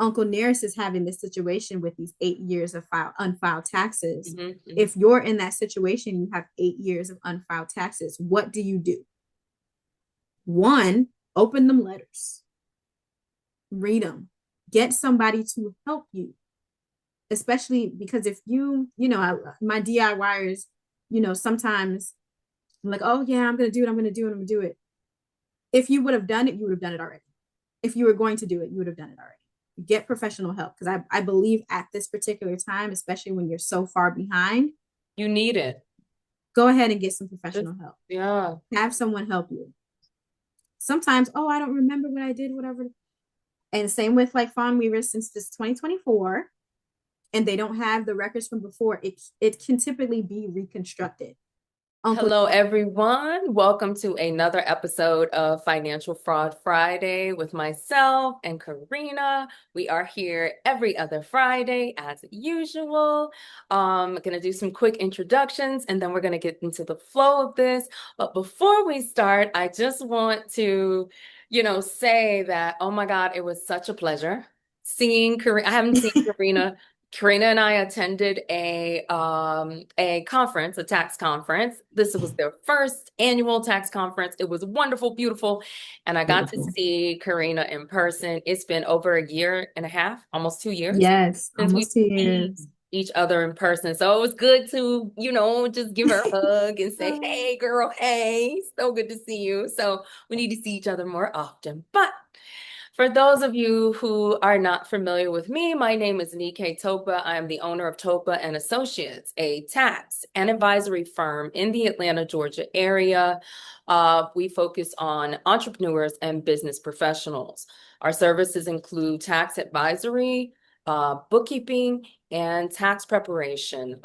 Uncle Nearest is having this situation with these 8 years of unfiled taxes. Mhm, mhm. If you're in that situation, you have 8 years of unfiled taxes. What do you do? One, open them letters, read them, get somebody to help you, especially because if my DIYers, sometimes I'm like, oh yeah, I'm gonna do it, I'm gonna do it, I'm gonna do it. If you would have done it, you would have done it already. If you were going to do it, you would have done it already. Get professional help because I believe at this particular time, especially when you're so far behind, You need it. go ahead and get some Just, professional help. yeah. Have someone help you. Sometimes, oh, I don't remember what I did, whatever. And same with like Fawn Weaver, since this 2024, and they don't have the records from before, it can typically be reconstructed. Uncle. Hello, everyone. Welcome to another episode of Financial Fraud Friday with myself and Kerrina. We are here every other Friday as usual. Gonna do some quick introductions and then we're gonna get into the flow of this. But before we start, I just want to, say that, oh my God, it was such a pleasure seeing Kerrina. I haven't seen Kerrina. Kerrina and I attended a conference, a tax conference. This was their first annual tax conference. It was wonderful, beautiful, and I got to Beautiful. see Kerrina in person. It's been over a year and a half, almost 2 years Yes, since we've almost 2 years. seen each other in person. So it was good to, just give her a hug and say, "Hey, girl, hey, so good to see you." So we need to see each other more often. But for those of you who are not familiar with me, my name is Nike Topa. I am the owner of Topa and Associates, a tax and advisory firm in the Atlanta, Georgia area. We focus on entrepreneurs and business professionals. Our services include tax advisory, bookkeeping, and tax preparation.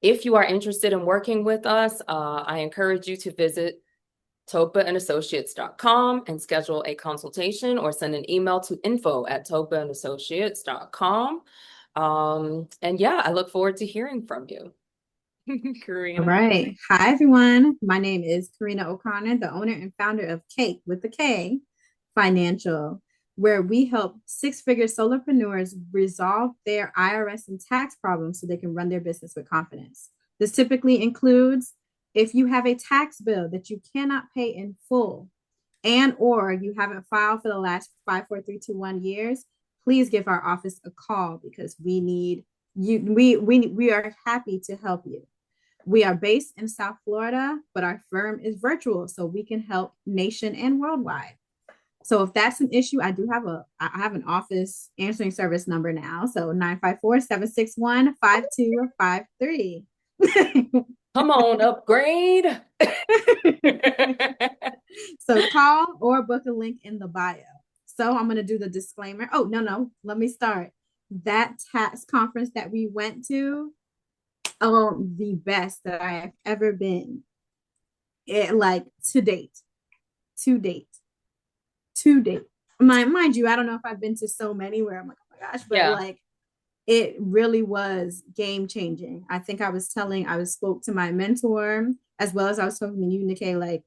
If you are interested in working with us, I encourage you to visit topaandassociates.com and schedule a consultation or send an email to info@topaandassociates.com. And yeah, I look forward to hearing from you. All Kerrina. right. Hi, everyone. My name is Kerrina O'Connor, the owner and founder of Cake with the K Financial, where we help six-figure solopreneurs resolve their IRS and tax problems so they can run their business with confidence. This typically includes if you have a tax bill that you cannot pay in full and or you haven't filed for the last 5, 4, 3, 2, 1 years, please give our office a call because we need you. We are happy to help you. We are based in South Florida, but our firm is virtual, so we can help nation and worldwide. So if that's an issue, I have an office answering service number now. So 954-761-5253. Come on, upgrade. So call or book a link in the bio. So I'm going to do the disclaimer. Oh, no. Let me start. That tax conference that we went to, oh, the best that I have ever been. Like to date, to date, to date. Mind you, I don't know if I've been to so many where I'm like, oh my gosh, but Yeah. like it really was game changing. I spoke to my mentor as well as I was talking to you, Nikki, like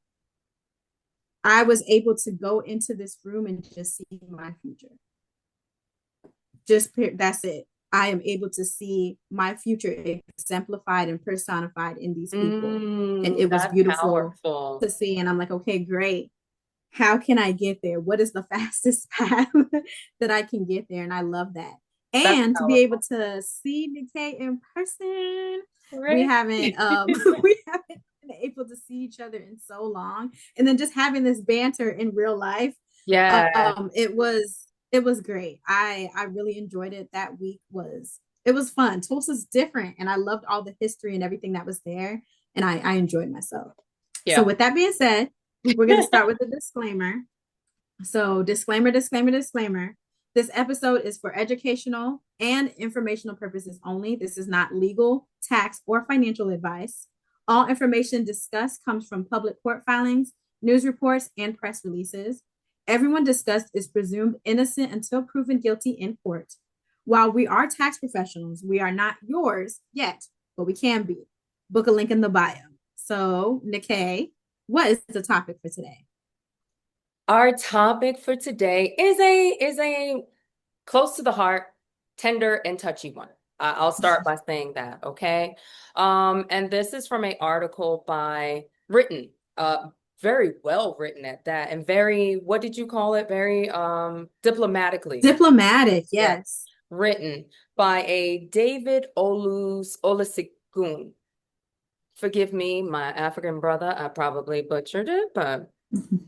I was able to go into this room and just see my future. That's it. I am able to see my future exemplified and personified in these people. And it was That's beautiful powerful. to see. And I'm like, okay, great. How can I get there? What is the fastest path that I can get there? And I love that. That's And to be able powerful. to see Decay in person, we Right. haven't we haven't been able to see each other in so long. And then just having this banter in real life, Yeah. it was great. I really enjoyed it. That week it was fun. Tulsa's different, and I loved all the history and everything that was there, and I enjoyed myself. So Yeah. with that being said, we're going to start with the disclaimer. So, disclaimer, disclaimer, disclaimer. This episode is for educational and informational purposes only. This is not legal, tax, or financial advice. All information discussed comes from public court filings, news reports, and press releases. Everyone discussed is presumed innocent until proven guilty in court. While we are tax professionals, we are not yours yet, but we can be. Book a link in the bio. So, Nikay, what is the topic for today? Our topic for today is a close to the heart, tender and touchy one. I'll start by saying that, okay? And this is from an article written, very well written at that, and very, what did you call it? Very diplomatically. Diplomatic, Yeah, yes. written by a David Olusegun. Forgive me, my African brother, I probably butchered it, but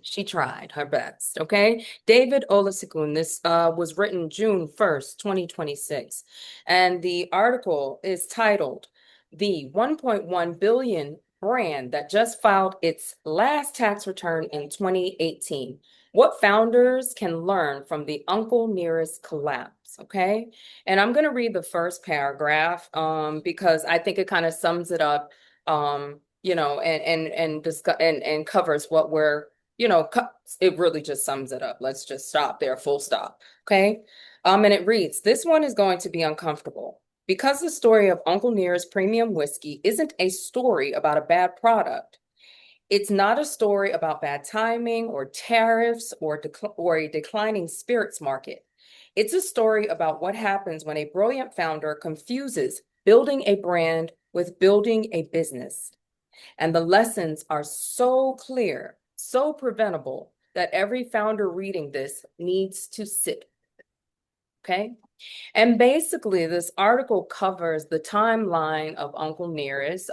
she tried her best, okay? David Olusegun, this was written June 1st, 2026. And the article is titled, The 1.1 billion brand that just filed its last tax return in 2018. What founders can learn from the Uncle Nearest collapse, okay? And I'm going to read the first paragraph because I think it kind of sums it up, and discuss and covers what we're it really just sums it up. Let's just stop there, full stop. Okay. And it reads, this one is going to be uncomfortable because the story of Uncle Nearest premium whiskey isn't a story about a bad product. It's not a story about bad timing or tariffs or a declining spirits market. It's a story about what happens when a brilliant founder confuses building a brand with building a business. And the lessons are so clear, so preventable that every founder reading this needs to sit. Okay. And basically, this article covers the timeline of Uncle Nearest.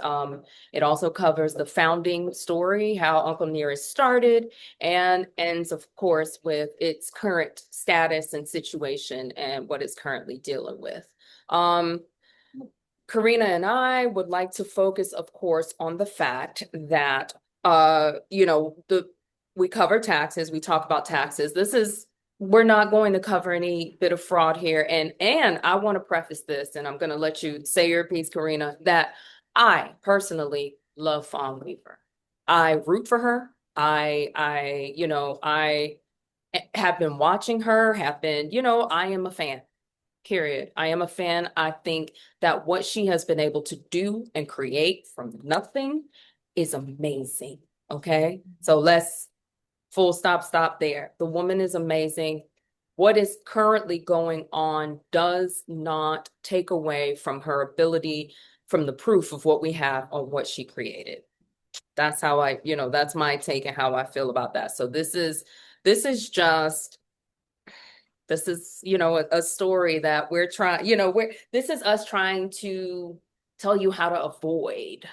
It also covers the founding story, how Uncle Nearest started, and ends, of course, with its current status and situation and what it's currently dealing with. Kerrina and I would like to focus, of course, on the fact that we cover taxes, we talk about taxes. We're not going to cover any bit of fraud here. And I want to preface this, and I'm going to let you say your piece, Kerrina, that I personally love Fawn Weaver. I root for her. I have been watching her, I am a fan. Period. I am a fan. I think that what she has been able to do and create from nothing is amazing. Okay. So let's full stop there. The woman is amazing. What is currently going on does not take away from her ability, from the proof of what we have on what she created. That's how that's my take and how I feel about that. So this is, a story that we're trying, this is us trying to tell you how to avoid,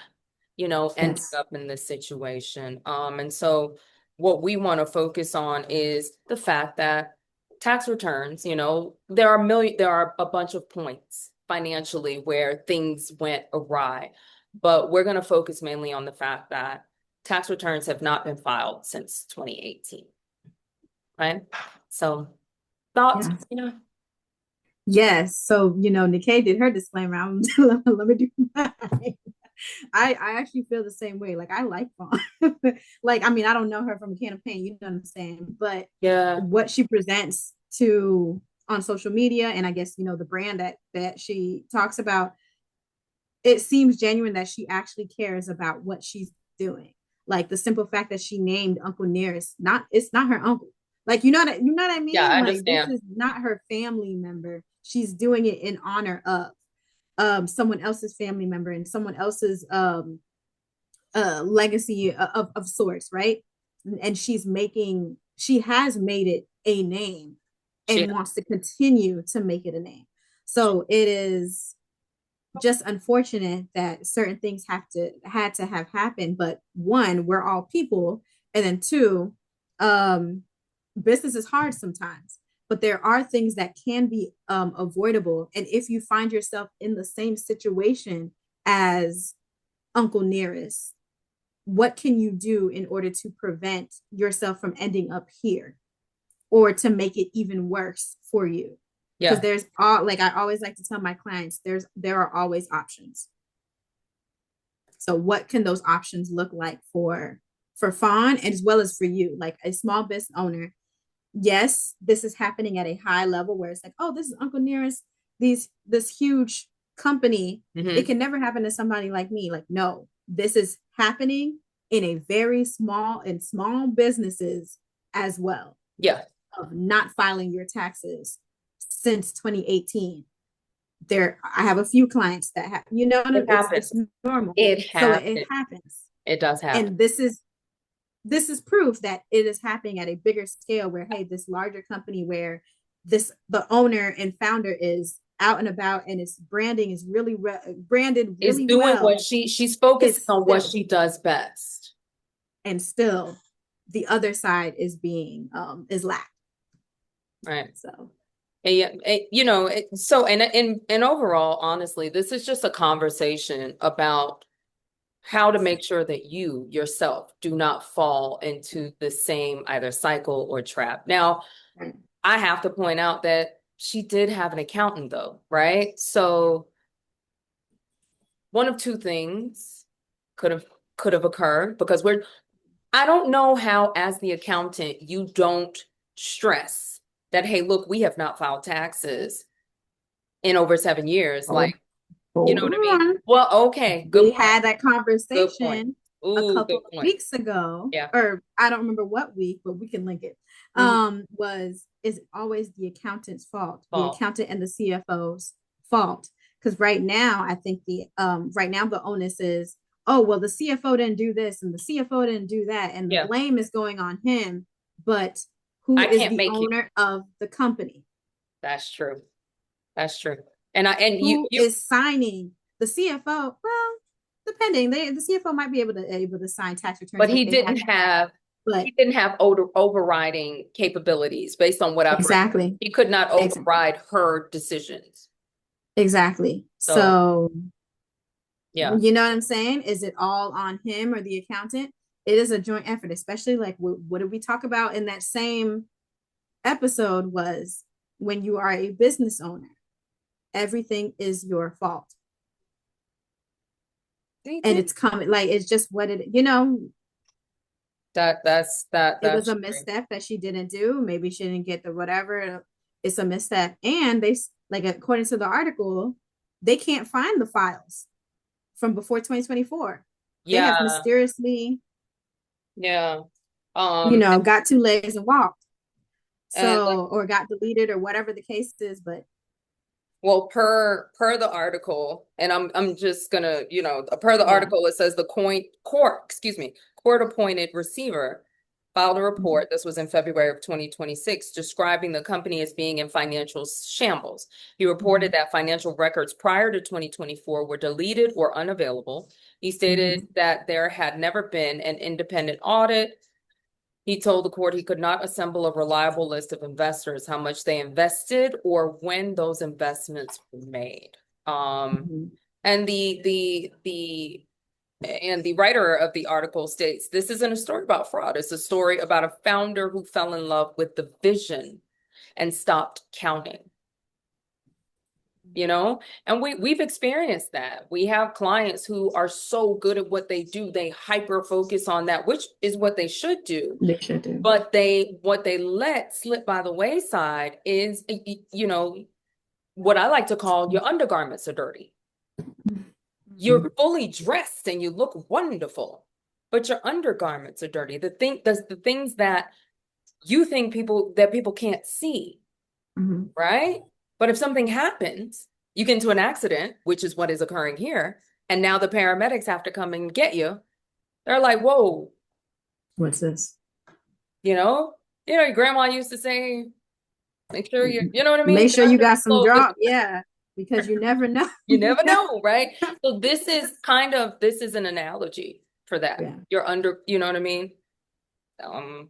ending Yes. up in this situation. And so what we want to focus on is the fact that tax returns, there are a bunch of points financially where things went awry, but we're going to focus mainly on the fact that tax returns have not been filed since 2018, right? So thoughts, Yeah. Yes. So, Nikkei did her disclaimer. Let me do mine. I actually feel the same way. Like I like Fawn. Like, I mean, I don't know her from a can of paint, you know what I'm saying? But yeah, what she presents to on social media, and I guess, the brand that she talks about, it seems genuine that she actually cares about what she's doing. Like the simple fact that she named Uncle Nearest, it's not her uncle. Like, you know what I yeah, I mean? Like this understand. is not her family member. She's doing it in honor of someone else's family member and someone else's legacy of sorts, right? And she has made it a name She, and wants to continue to make it a name. So it is just unfortunate that certain things had to have happened. But one, we're all people, and then two, um, business is hard sometimes. But there are things that can be avoidable. And if you find yourself in the same situation as Uncle Nearest, what can you do in order to prevent yourself from ending up here or to make it even worse for you? Because yeah, like I always like to tell my clients, there are always options. So what can those options look like for Fawn as well as for you, like a small business owner? Yes, this is happening at a high level where it's like, oh, this is Uncle Nearest, this huge company. It hmm, can never happen to somebody like me. Like, no, this is happening in a very small businesses as well, yeah, of not filing your taxes since 2018. I have a few clients that have, It it's happens. normal. It So it happens. happens. It does happen. And this is proof that it is happening at a bigger scale where, hey, this larger company where the owner and founder is out and about and its branding is really branded Is really doing what well, she's focusing is on what still she does best. and still the other side is being is lacked. Right. So And yeah, so and overall, honestly, this is just a conversation about how to make sure that you yourself do not fall into the same either cycle or trap. Now, right. I have to point out that she did have an accountant though, right? So one of two things could have occurred because I don't know how as the accountant you don't stress that, hey, look, we have not filed taxes in over 7 years. hold, Like, you know hold what I mean? on. Well, okay, good We point. had that Good point. conversation a Ooh, couple good of point. weeks ago, Yeah. or I don't remember what week, but we can link it. Mhm. Was is it always the accountant's fault, the Fall. accountant and the CFO's fault? Because right now, I think right now the onus is, oh well, the CFO didn't do this and the CFO didn't do that, and the Yeah. blame is going on him. But I who is can't the make you. owner of the company? That's true. That's true. And Who you, is signing the CFO? Well, depending, the CFO might be able to sign tax returns but if he they have didn't that. have But overriding capabilities based on what I've read. exactly, He could not exactly, override her decisions. exactly. So So yeah, you know what I'm saying? Is it all on him or the accountant? It is a joint effort, especially like what did we talk about in that same episode was when you are a business owner, everything is your fault. he And did it's coming like it's just what that. it was a That's true. misstep that she didn't do. Maybe she didn't get the whatever. It's a misstep. And like, according to the article, they can't find the files from before 2024. They have Yeah, mysteriously, yeah. Um, got two legs and walked. and So, or got deleted or whatever the case is. But well, per the article, and I'm just gonna, per the yeah. article, it says the court appointed receiver filed a Mhm. report. This was in February of 2026, describing the company as being in financial shambles. He reported Mhm. that financial records prior to 2024 were deleted or unavailable. He stated Mhm. that there had never been an independent audit. He told the court he could not assemble a reliable list of investors, how much they invested, or when those investments were made. Um, Mhm. and the writer of the article states this isn't a story about fraud. It's a story about a founder who fell in love with the vision and stopped counting. And we've experienced that. We have clients who are so good at what they do, they hyper focus on that, which is what they should do. They should do. But what they let slip by the wayside is, what I like to call your undergarments are dirty. You're fully dressed and you look wonderful, but your undergarments are dirty. The things that you think people can't see, Mhm. right? But if something happens, you get into an accident, which is what is occurring here, and now the paramedics have to come and get you. They're like, whoa, What's this? you know, your grandma used to say, make sure you know what I mean? Make Your sure you got some underclothes. drop. Yeah, because you never know. You never know, right? So this is an analogy for that. Yeah. You're under, you know what I mean? Um,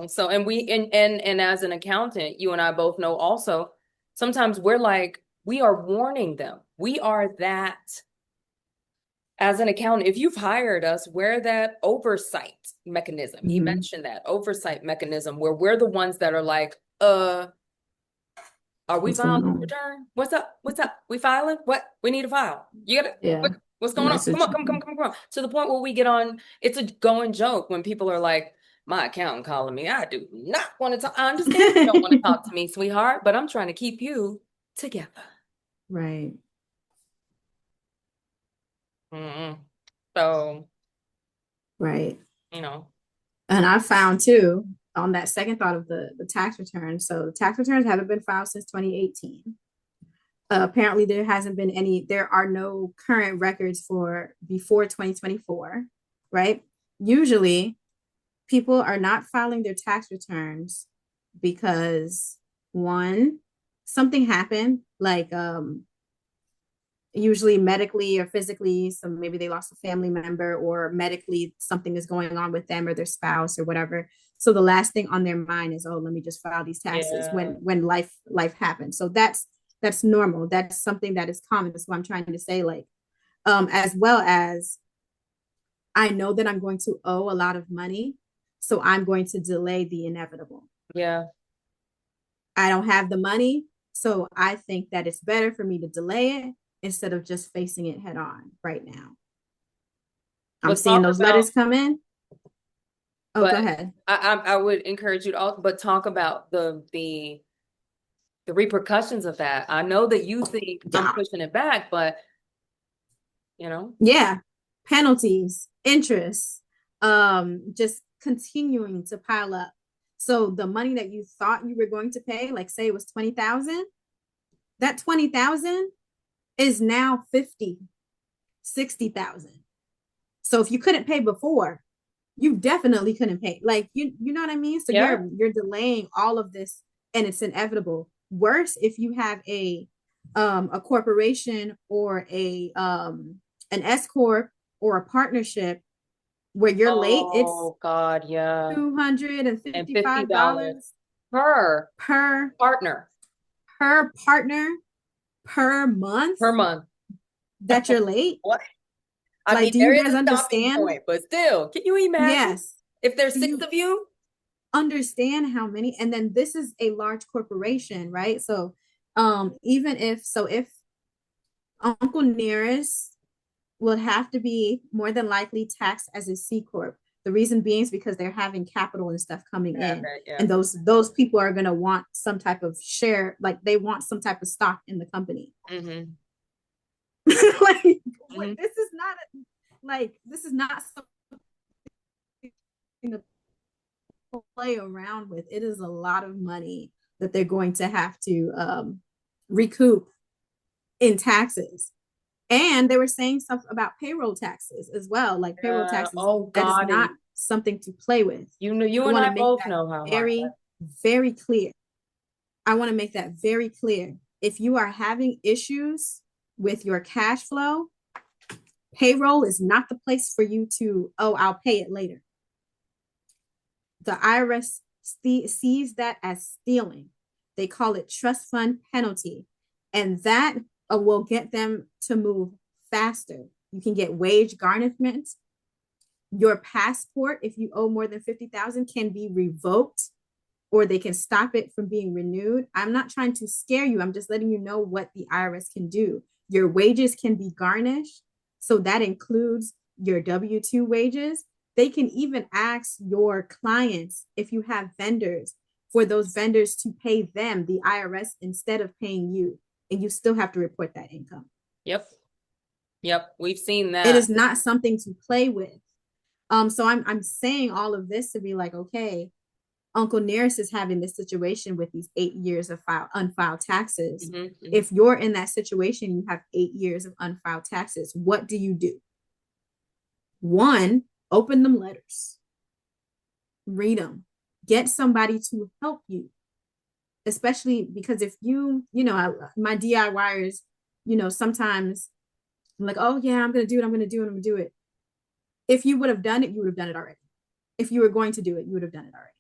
so and as an accountant, you and I both know also, sometimes we are warning them. We are that as an accountant, if you've hired us, we're that oversight mechanism. He Mhm. mentioned that oversight mechanism where we're the ones that are like, are we What's filing going this on? return? What's up? What's up? We filing? What? We need to file. You got it. Yeah. What's going on? Come Message. on, come on. To the point where we get on, it's a going joke when people are like, my accountant calling me. I do not want to talk. I understand you don't want to talk to me, sweetheart, but I'm trying to keep you together. Right. So, Right. you know, And I found too. on that second thought of the tax returns. So the tax returns haven't been filed since 2018. Apparently there are no current records for before 2024, right? Usually people are not filing their tax returns because one, something happened, like usually medically or physically. So maybe they lost a family member, or medically something is going on with them or their spouse or whatever. So the last thing on their mind is, oh, let me just file these taxes Yeah. when life happens. So that's normal. That's something that is common. That's what I'm trying to say. Like, as well as I know that I'm going to owe a lot of money, so I'm going to delay the inevitable. Yeah. I don't have the money, so I think that it's better for me to delay it instead of just facing it head on right now. I'm But seeing talk those about, letters come in. Oh, go but ahead. I would encourage you to also, but talk about the repercussions of that. I know that you think I'm Yeah. pushing it back, but you know, Yeah. Penalties, interest, just continuing to pile up. So the money that you thought you were going to pay, like say it was 20,000, that 20,000 is now 50, 60,000. So if you couldn't pay before, you definitely couldn't pay. Like you know what I mean? So yeah. you're delaying all of this, and it's inevitable. Worse if you have a corporation or a an S corp or a partnership where you're late, it's Oh God, yeah. And $50 $255 per per partner partner per month per month. that you're late. What? I Like, mean, do there you is guys a stopping understand? point, but still, can you imagine Yes. if there's Do six you of you? understand how many? And then this is a large corporation, right? So even if Uncle Nearest would have to be more than likely taxed as a C corp. The reason being is because they're having capital and stuff coming Yeah, in, yeah. and those people are going to want some type of share, like they want some type of stock in the company. Mm-hmm. Like, what, Mm-hmm. this is not something to play around with. It is a lot of money that they're going to have to recoup in taxes. And they were saying stuff about payroll taxes as well. Like payroll Yeah. taxes, Oh that is God, not and something to play with. you know, you I and want I to make both that know how hard very, that. very clear. I want to make that very clear. If you are having issues with your cash flow, payroll is not the place for you to, oh, I'll pay it later. The IRS sees that as stealing. They call it trust fund penalty. And that will get them to move faster. You can get wage garnishment. Your passport, if you owe more than 50,000, can be revoked, or they can stop it from being renewed. I'm not trying to scare you. I'm just letting you know what the IRS can do. Your wages can be garnished. So that includes your W-2 wages. They can even ask your clients, if you have vendors, for those vendors to pay them, the IRS, instead of paying you. And you still have to report that income. Yep. Yep. We've seen It that. is not something to play with. So I'm saying all of this to be like, okay, Uncle Nearest is having this situation with these 8 years of unfiled taxes. Mm-hmm. Mm-hmm. If you're in that situation, you have 8 years of unfiled taxes. What do you do? One, open them letters, read them, get somebody to help you, especially because if my DIYers, sometimes I'm like, oh yeah, I'm going to do it. I'm going to do it. I'm going to do it. If you would have done it, you would have done it already. If you were going to do it, you would have done it already.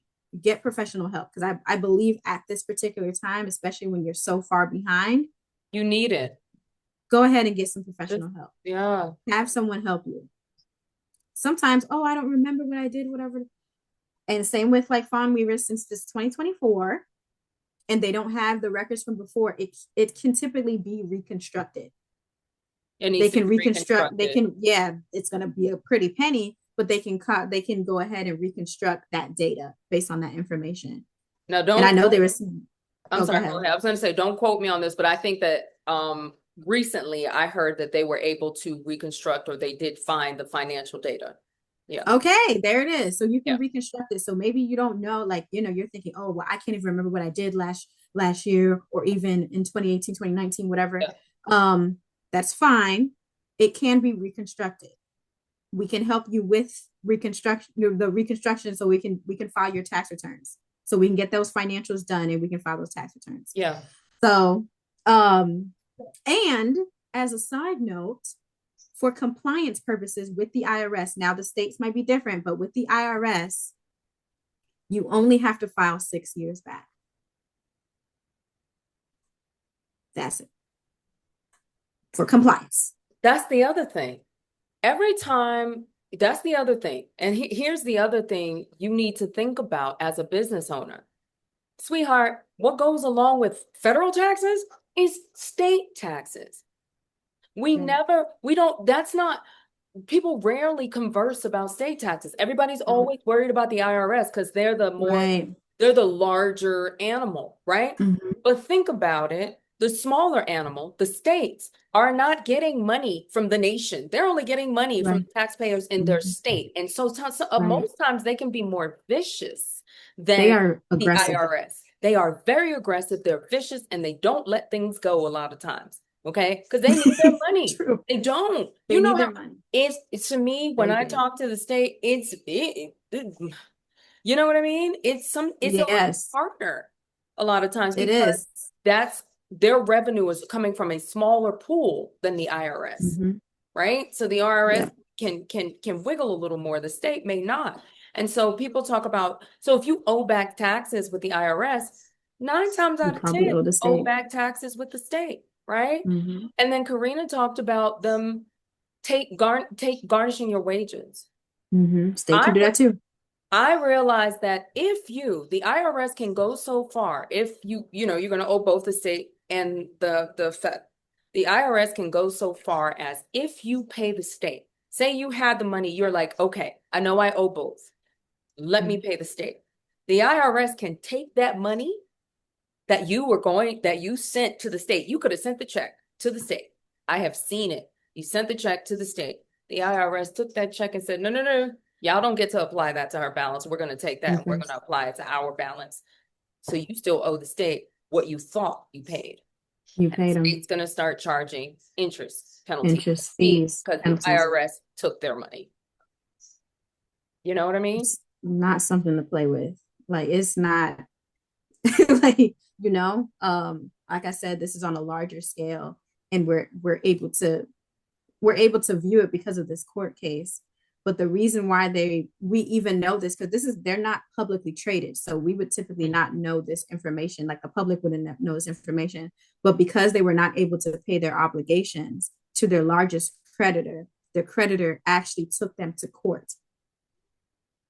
Get professional help, because I believe at this particular time, especially when you're so far behind, You need it. go ahead and get some Just, professional help. yeah. Have someone help you. Sometimes, oh, I don't remember what I did, whatever. And same with like Fawn Weaver, since this 2024, and they don't have the records from before, it can typically be reconstructed. It They needs to can be reconstruct, reconstructed. yeah, it's going to be a pretty penny, but they can go ahead and reconstruct that data based on that information. Now, And I don't, know there was, I'm oh, go sorry, go ahead. ahead. I was going to say, don't quote me on this, but I think that recently I heard that they were able to reconstruct, or they did find the financial data. Yeah. Okay, there it is. So you Yeah. can reconstruct it. So maybe you don't know, like, you're thinking, oh, well, I can't even remember what I did last year or even in 2018, 2019, whatever. Yeah. Um, that's fine. It can be reconstructed. We can help you with the reconstruction so we can file your tax returns. So we can get those financials done and we can file those tax returns. Yeah. So, um, and as a side note, for compliance purposes with the IRS, now the states might be different, but with the IRS, you only have to file 6 years back. That's it for compliance. That's the other thing. Every time, that's the other thing. And here's the other thing you need to think about as a business owner. Sweetheart, what goes along with federal taxes is state taxes. Right. We don't, that's not, people rarely converse about state taxes. Everybody's always worried about the IRS because Right. they're the larger animal, right? Mm-hmm. But think about it. The smaller animal, the states, are not getting money from the nation. They're only getting money from Right. the taxpayers in their Mm-hmm. state. And Right. most times they can be more vicious They than are the aggressive. IRS. They are very aggressive, they're vicious, and they don't let things go a lot of times. Okay? Because they need their money. True. They don't. They You know need how their money. it's to me when They I do. talk to the state, you know what I mean? It's a rough Yes, partner a lot of times it because is. that's their revenue is coming from a smaller pool than the IRS, Mm-hmm. right? So the IRS Yep. can wiggle a little more. The state may not. And so people talk about, so if you owe back taxes with the IRS, 9 times You out of 10, probably owe you the owe state. back taxes with the state, right? Mm-hmm. And then Kerrina talked about them take garnishing your wages. Mm-hmm. State I can do that too. I realize that the IRS can go so far if you're going to owe both the state and the Fed. The IRS can go so far as if you pay the state. Say you had the money, you're like, okay, I know I owe both. Let me pay the state. The IRS can take that money that you sent to the state. You could have sent the check to the state. I have seen it. You sent the check to the state. The IRS took that check and said, no, no, no, y'all don't get to apply that to our balance. We're going to take that and we're Okay. going to apply it to our balance. So you still owe the state what you thought you paid. You And the paid them state's going to start charging interest, penalties, interest, fees fees, because the penalties. IRS took their money. You know what I mean? It's not something to play with. Like it's not like, like I said, this is on a larger scale and we're able to view it because of this court case. But the reason why we even know this, because they're not publicly traded. So we would typically not know this information. Like the public wouldn't know this information. But because they were not able to pay their obligations to their largest creditor, the creditor actually took them to court.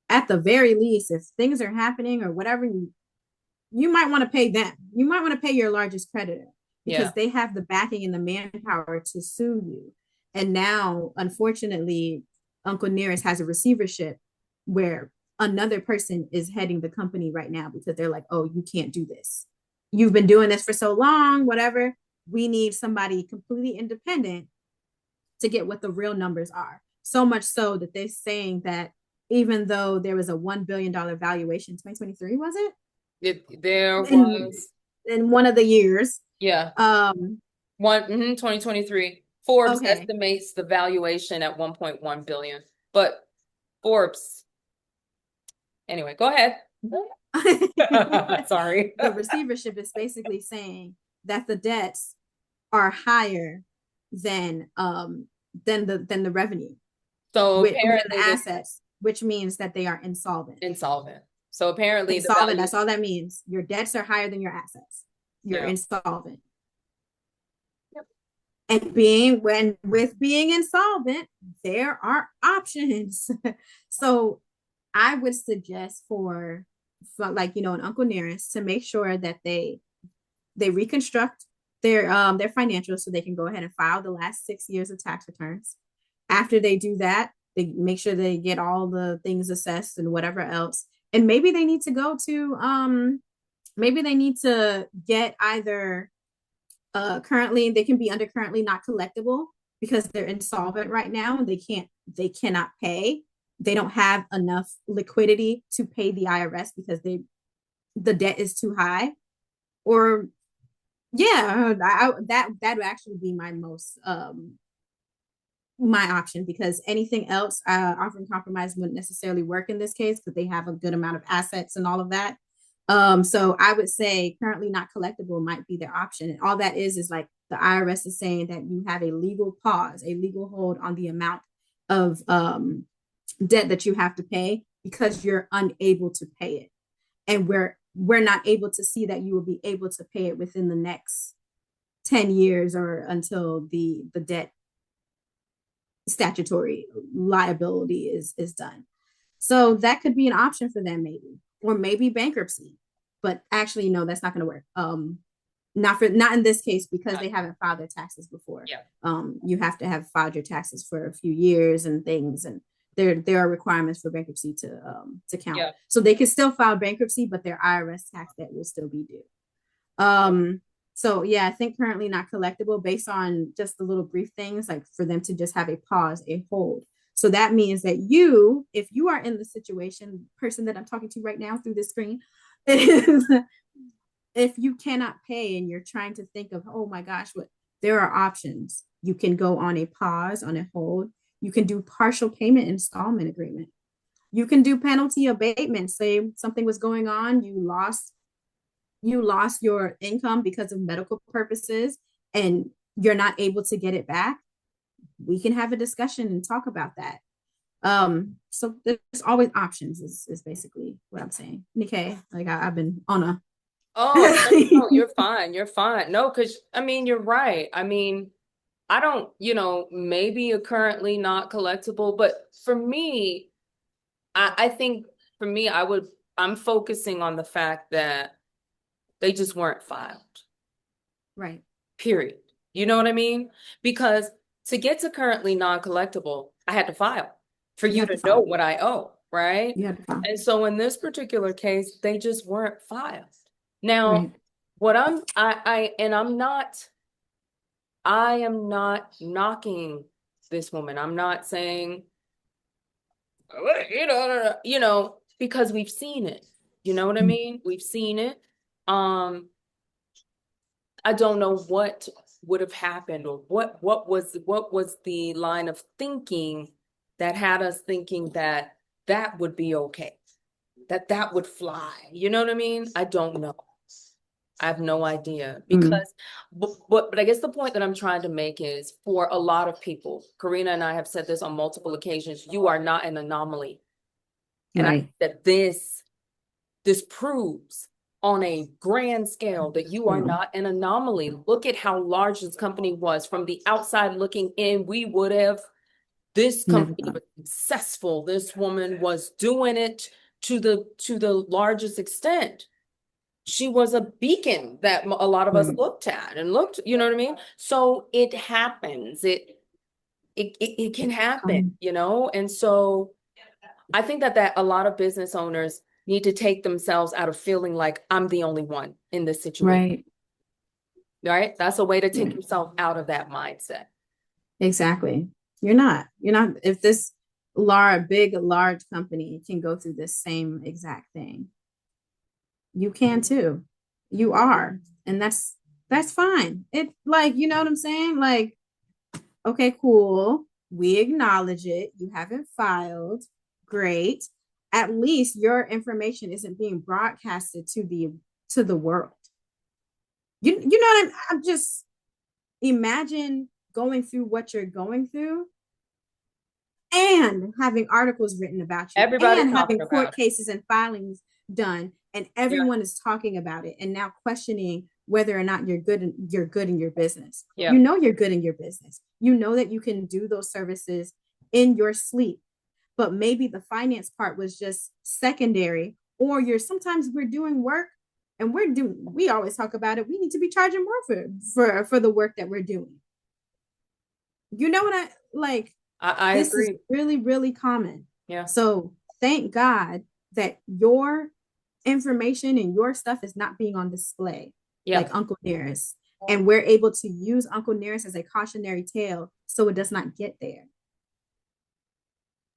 At the very least, if things are happening or whatever, you might want to pay them. You might want to pay your largest creditor Yeah. because they have the backing and the manpower to sue you. And now, unfortunately, Uncle Nearest has a receivership where another person is heading the company right now because they're like, oh, you can't do this. You've been doing this for so long, whatever. We need somebody completely independent to get what the real numbers are. So much so that they're saying that even though there was a $1 billion valuation, 2023, was it? There in was, in one of the years. yeah. Um, 2023. Forbes okay. estimates the valuation at 1.1 billion. But Forbes, anyway, go ahead. Sorry. The receivership is basically saying that the debts are higher than the revenue So than the apparently the assets, which means that they are insolvent. insolvent. So apparently the Insolvent, value, that's all that means. Your debts are higher than your assets. You're yeah. insolvent. Yep. And being insolvent, there are options. So I would suggest for like an Uncle Nearest to make sure that they reconstruct their financials so they can go ahead and file the last 6 years of tax returns. After they do that, they make sure they get all the things assessed and whatever else. And maybe they need to get either currently they can be under currently not collectible because they're insolvent right now and they cannot pay. they don't have enough liquidity to pay the IRS because the debt is too high. Or yeah, that would actually be my most my option, because anything else, offering compromise wouldn't necessarily work in this case because they have a good amount of assets and all of that. So I would say currently not collectible might be their option. And all that is like the IRS is saying that you have a legal pause, a legal hold on the amount of debt that you have to pay because you're unable to pay it. And we're not able to see that you will be able to pay it within the next 10 years or until the debt statutory liability is done. So that could be an option for them, maybe, or maybe bankruptcy. But actually, no, that's not going to work. Not in this case because they haven't filed their taxes before. Yeah. You have to have filed your taxes for a few years and things, and there are requirements for bankruptcy to count. Yeah. So they can still file bankruptcy, but their IRS tax debt will still be due. So yeah, I think currently not collectible based on just the little brief things, like for them to just have a pause, a hold. So that means that you, if you are in the situation, person that I'm talking to right now through this screen, is if you cannot pay and you're trying to think of, oh my gosh, what, there are options. You can go on a pause, on a hold. You can do partial payment installment agreement. You can do penalty abatement. Say something was going on, you lost your income because of medical purposes and you're not able to get it back. We can have a discussion and talk about that. So there's always options is basically what I'm saying. Nikkei, like I've been on a Oh, no, you're fine. You're fine. No, because I mean, you're right. I mean, I don't, maybe you're currently not collectible, but for me, I think for me, I'm focusing on the fact that they just weren't filed, right. period. You know what I mean? Because to get to currently non-collectible, I had to file for You you have to to know file. what I owe, right? You have to file. And so in this particular case, they just weren't filed. Now, Right. what I am not knocking this woman. I'm not saying, because we've seen it. You know what I mean? We've seen it. I don't know what would have happened or what was the line of thinking that had us thinking that that would be okay, that would fly. You know what I mean? I don't know. I have no idea Mm. because, but I guess the point that I'm trying to make is for a lot of people, Kerrina and I have said this on multiple occasions, you are not an anomaly. And I think Right. that this proves on a grand scale that you are not an anomaly. Look at how large this company was. From the outside looking in, this Never company thought. was successful. This woman was doing it to the largest extent. She was a beacon that a lot of us Right. looked at and looked, you know what I mean? So it happens. It can happen, And so I think that a lot of business owners need to take themselves out of feeling like I'm the only one in this situation, Right. right? That's a way to take Right. yourself out of that mindset. Exactly. You're not, if this large company can go through this same exact thing, you can too. You are. And that's fine. It, like, you know what I'm saying? Like, okay, cool. We acknowledge it. You haven't filed. Great. At least your information isn't being broadcasted to the world. You know what I'm just imagine going through what you're going through and having articles written about you Everybody's and talking having about court it. cases and filings done, and Yeah. everyone is talking about it and now questioning whether or not you're good in your business. Yeah. You know you're good in your business. You know that you can do those services in your sleep, but maybe the finance part was just secondary, or you're sometimes we're doing work and we always talk about it, we need to be charging more for the work that we're doing. You know what I like? I This is agree. really, really common. Yeah. So thank God that your information and your stuff is not being on display Yeah. like Uncle Nearest. And we're able to use Uncle Nearest as a cautionary tale so it does not get there.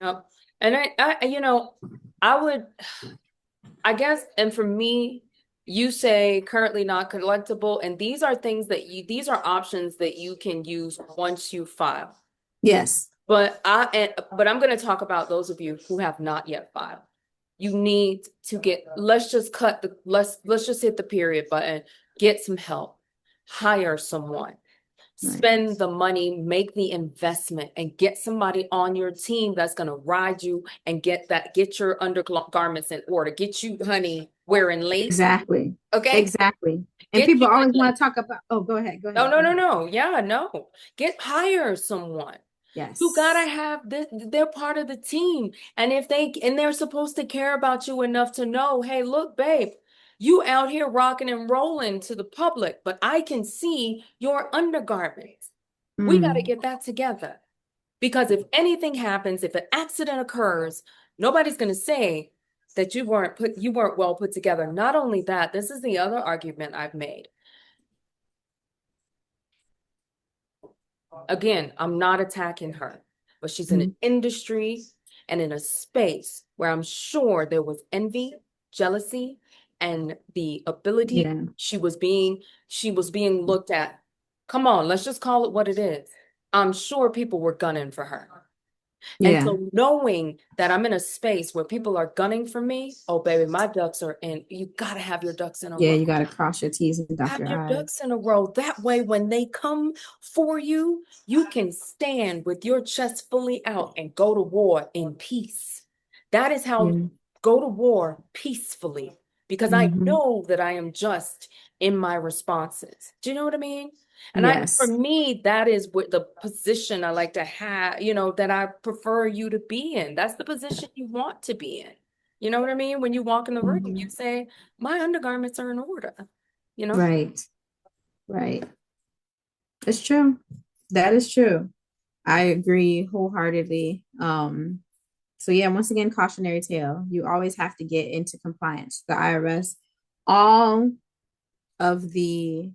Yep. And I would, I guess, and for me, you say currently not collectible, and these are things that these are options that you can use once you file. Yes. But I'm going to talk about those of you who have not yet filed. You need to let's just let's just hit the period button, get some help, hire someone, Right. spend the money, make the investment, and get somebody on your team that's going to ride you and get your undergarments in order, get you, honey, wearing lace. Exactly. Okay. Exactly. And Get people you always in want lace. to talk about, oh, go ahead. Go No, ahead. no, Go no, ahead. no. Yeah, no. Hire someone. You gotta Yes. have this, they're part of the team. And they're supposed to care about you enough to know, hey, look, babe, you out here rocking and rolling to the public, but I can see your undergarments. We got to Mm. get that together. Because if anything happens, if an accident occurs, nobody's going to say that you weren't well put together. Not only that, this is the other argument I've made. Again, I'm not attacking her, but she's in an Mm. industry and in a space where I'm sure there was envy, jealousy, and the ability Yeah. she was being looked at. Come on, let's just call it what it is. I'm sure people were gunning for her. And Yeah. so knowing that I'm in a space where people are gunning for me, oh baby, my ducks are in. You gotta have your ducks in a Yeah. row. You got to cross your T's and dot Have your your I's. ducks in a row. That way, when they come for you, you can stand with your chest fully out and go to war in peace. That is how Yeah. go to war peacefully, because I Hmm. know that I am just in my responses. Do you know what I mean? And for Yes. me, that is what the position I like to have, that I prefer you to be in. That's the position you want to be in. You know what I mean? When you walk in the room, you Hmm. say, my undergarments are in order, you know? Right. Right. It's true. That is true. I agree wholeheartedly. So yeah, once again, cautionary tale. You always have to get into compliance. The IRS, all of the,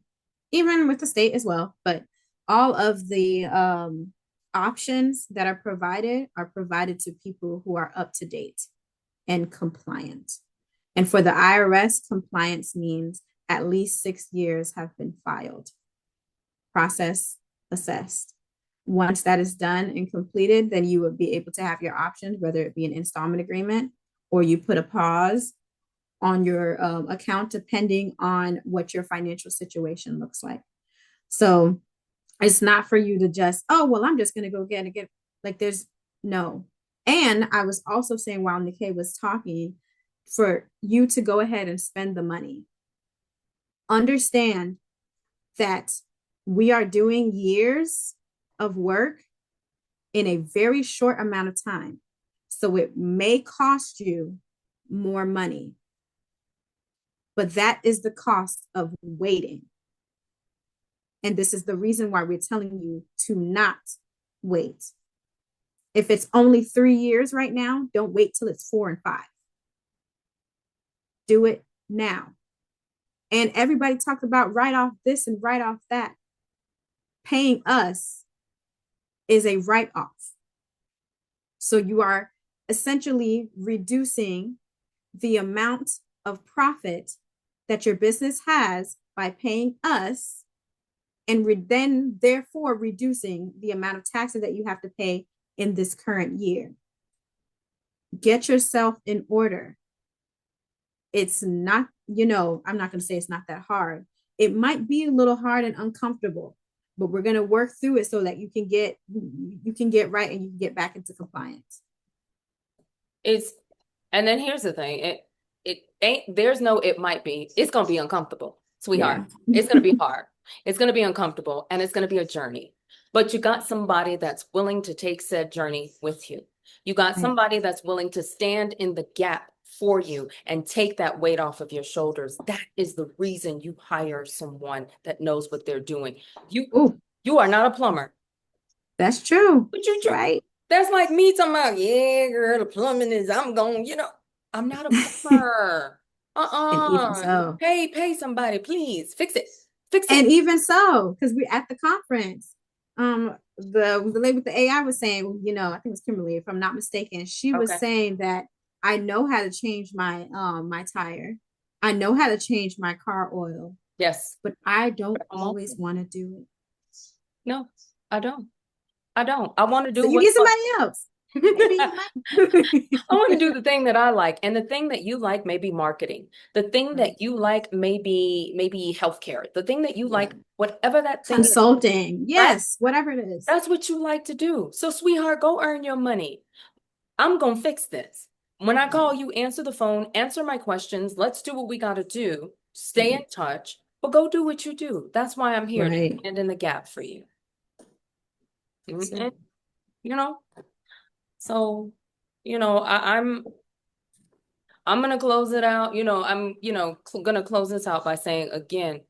even with the state as well, but all of the options that are provided to people who are up to date and compliant. And for the IRS, compliance means at least 6 years have been filed, processed, assessed. Once that is done and completed, then you would be able to have your options, whether it be an installment agreement or you put a pause on your account, depending on what your financial situation looks like. So it's not for you to just, oh, well, I'm just going to go get like there's no. And I was also saying while Nikkei was talking, for you to go ahead and spend the money, understand that we are doing years of work in a very short amount of time. So it may cost you more money, but that is the cost of waiting. And this is the reason why we're telling you to not wait. If it's only 3 years right now, don't wait till it's 4 and 5. Do it now. And everybody talked about write off this and write off that. Paying us is a write off. So you are essentially reducing the amount of profit that your business has by paying us, and then therefore reducing the amount of taxes that you have to pay in this current year. Get yourself in order. It's not, I'm not going to say it's not that hard. It might be a little hard and uncomfortable, but we're going to work through it so that you can get right and you can get back into compliance. It's and then here's the thing. It ain't there's no it might be. It's gonna be uncomfortable, sweetheart. Yeah. It's gonna be hard. It's gonna be uncomfortable and it's gonna be a journey. But you got somebody that's willing to take said journey with you. You got Right. somebody that's willing to stand in the gap for you and take that weight off of your shoulders. That is the reason you hire someone that knows what they're doing. You Oh, you are not a plumber. that's true. But you try. Right. That's like me talking about, yeah, girl, the plumbing is, I'm going, I'm not a plumber. And even Uh-uh. so, Pay somebody, please. Fix it. Fix and it. even so, because we're at the conference. The lady with the AI was saying, I think it was Kimberly, if I'm not mistaken, she was Okay. saying that I know how to change my tire. I know how to change my car oil, Yes. but I don't I'm always open. want to do it. No, I don't. I don't. I want to So do you what's need fun. somebody else. Maybe you might. I want to do the thing that I like. And the thing that you like may be marketing. The thing Right. that you like may be maybe healthcare. The thing that you Yeah. like, whatever that thing is, Consulting. right? Yes, whatever it is. That's what you like to do. So, sweetheart, go earn your money. I'm gonna fix this. When I Right. call you, answer the phone, answer my questions. Let's do what we gotta do. Stay in Right. touch, but go do what you do. That's why I'm here to Right. stand in the gap for you. That's it. Mhm. You know, so I'm gonna close it out. I'm gonna close this out by saying again,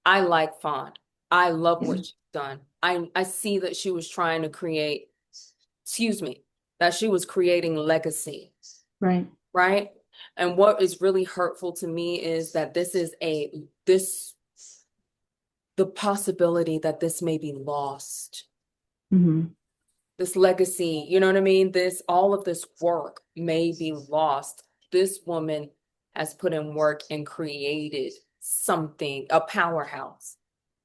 I like Fawn. I love Yeah. what she's done. I see that she was trying to create, excuse me, that she was creating legacy, Right. right? And what is really hurtful to me is that the possibility that this may be lost. Hmm. This legacy, you know what I mean? All of this work may be lost. This woman has put in work and created something, a powerhouse.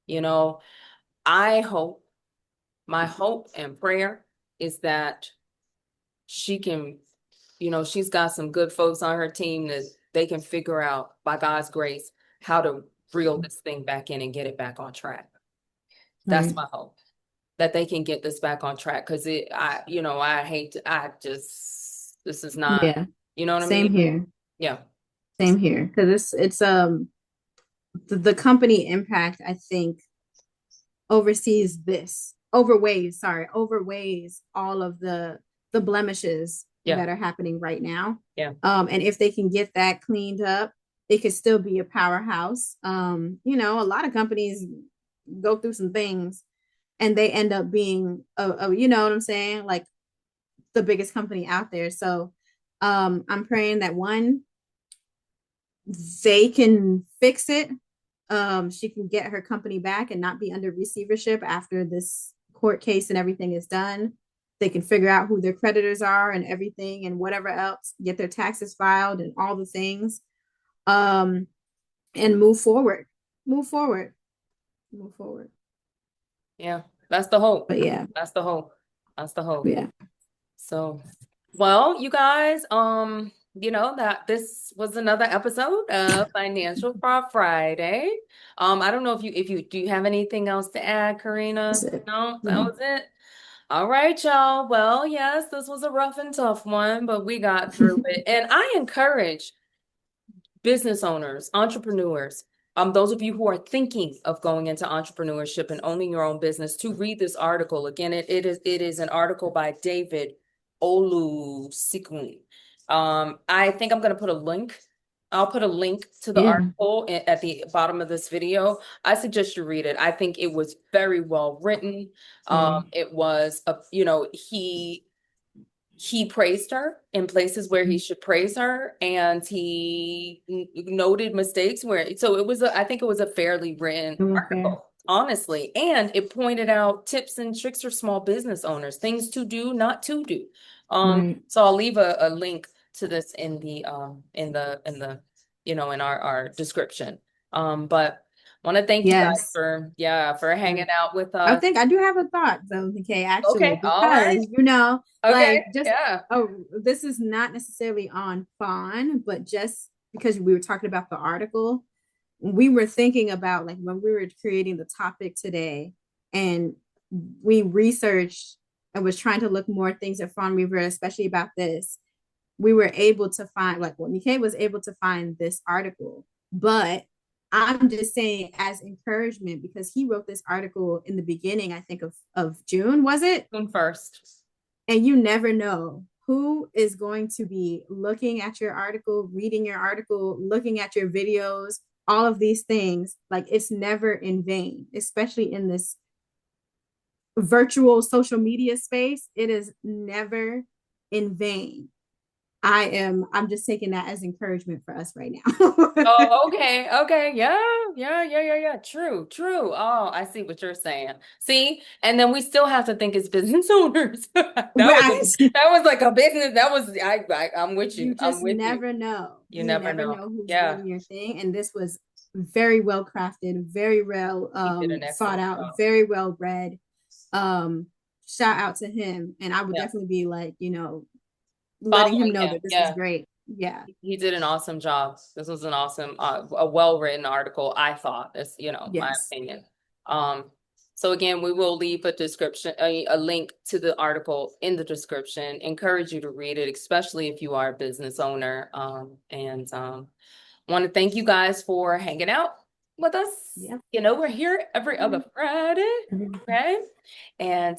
You know, I hope, my hope and prayer is that she can, she's got some good folks on her team that they can figure out by God's grace how to reel this thing back in and get it back on track. That's Right. my hope. That they can get this back on track because I hate to, this is not, Yeah. you know what I Same mean? here. Yeah. Same here. Because it's the company impact, I think, overweighs all of the blemishes Yeah. that are happening right now. Yeah. And if they can get that cleaned up, it could still be a powerhouse. A lot of companies go through some things and they end up being you know what I'm saying, like the biggest company out there. So I'm praying that one, they can fix it. She can get her company back and not be under receivership after this court case and everything is done. They can figure out who their creditors are and everything and whatever else, get their taxes filed and all the things. Um, and move forward. Move forward. Move forward. Yeah. That's the hope. But yeah, That's the hope. That's the hope. yeah. So, well, you guys, that this was another episode of Financial Fraud Friday. I don't know if you do you have anything else to add, That's Karina? it. No, that No. was it. All right, y'all. Well, yes, this was a rough and tough one, but we got through it. And I encourage business owners, entrepreneurs, those of you who are thinking of going into entrepreneurship and owning your own business to read this article. Again, it is an article by David Olusikun. I think I'm gonna put a link. I'll put a link to the Yeah. article at the bottom of this video. I suggest you read it. I think it was very well written. Same. It was he praised her in places where he should praise her, and he noted mistakes so I think it was a fairly written It was fair. article, honestly, and it pointed out tips and tricks for small business owners, things to do, not to do. Right. So I'll leave a link to this in our description. But want to thank you guys Yes. for hanging Right. out with I us. think I do have a thought though, okay, actually, Okay, all right. because Okay, like just yeah. oh, this is not necessarily on Fawn, but just because we were talking about the article, we were thinking about like when we were creating the topic today, and we researched and was trying to look more things at Fawn Weaver, especially about this. We were able to find like what Nikkei was able to find this article, but I'm just saying as encouragement because he wrote this article in the beginning, I think of June, was it? June 1st. And you never know who is going to be looking at your article, reading your article, looking at your videos, all of these things. Like it's never in vain, especially in this virtual social media space. It is never in vain. I'm just taking that as encouragement for us right now. Oh, okay, okay, yeah, yeah. True, true. Oh, I see what you're saying. See, and then we still have to think as business owners. Right. That was like a business. That was I'm with you. You I'm just with you. never know. You You never never know. know who's Yeah, doing your thing. And this was very well crafted, very well he did an thought excellent out, job. very well read. Um, Shout out to him. And I would Yeah, definitely be like, letting him following know him. that this was Yeah. great. Yeah. He did an awesome job. This was an awesome, a well-written article, I thought. It's, my Yes. opinion. Um, so again, we will leave a description, a link to the article in the description. Encourage you to read it, especially if you are a business owner. And want to thank you guys for hanging out with us. Yep. We're here every other Friday. Okay. And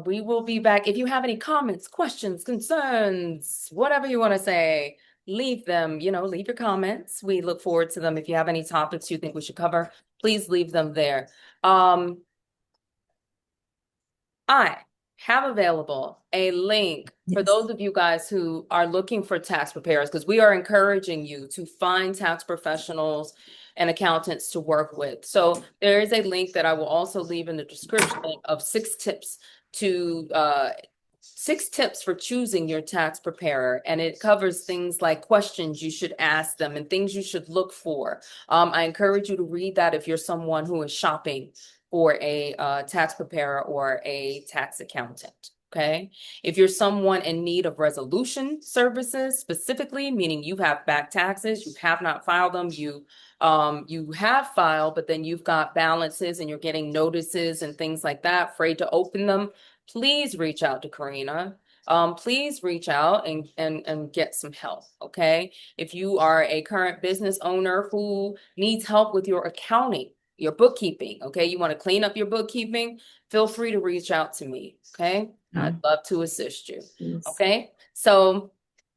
we will be back. If you have any comments, questions, concerns, whatever you want to say, leave them, leave your comments. We look forward to them. If you have any topics you think we should cover, please leave them there. Um, I have available a link for Yes. those of you guys who are looking for tax preparers, because we are encouraging you to find tax professionals and accountants to work with. So there is a link that I will also leave in the description of 6 tips for choosing your tax preparer. And it covers things like questions you should ask them and things you should look for. I encourage you to read that if you're someone who is shopping for a tax preparer or a tax accountant. Okay. If you're someone in need of resolution services specifically, meaning you have back taxes, you have not filed them, you have filed, but then you've got balances and you're getting notices and things like that, afraid to open them, please reach out to Kerrina. Please reach out and get some help. Okay. If you are a current business owner who needs help with your accounting, your bookkeeping, okay, you want to clean up your bookkeeping, feel free to reach out to me. Okay. I'd love to assist you. Yes. Okay. So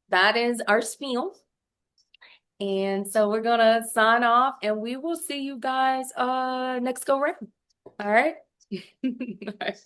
that is our spiel. And so we're gonna sign off and we will see you guys next go round. All right. All right.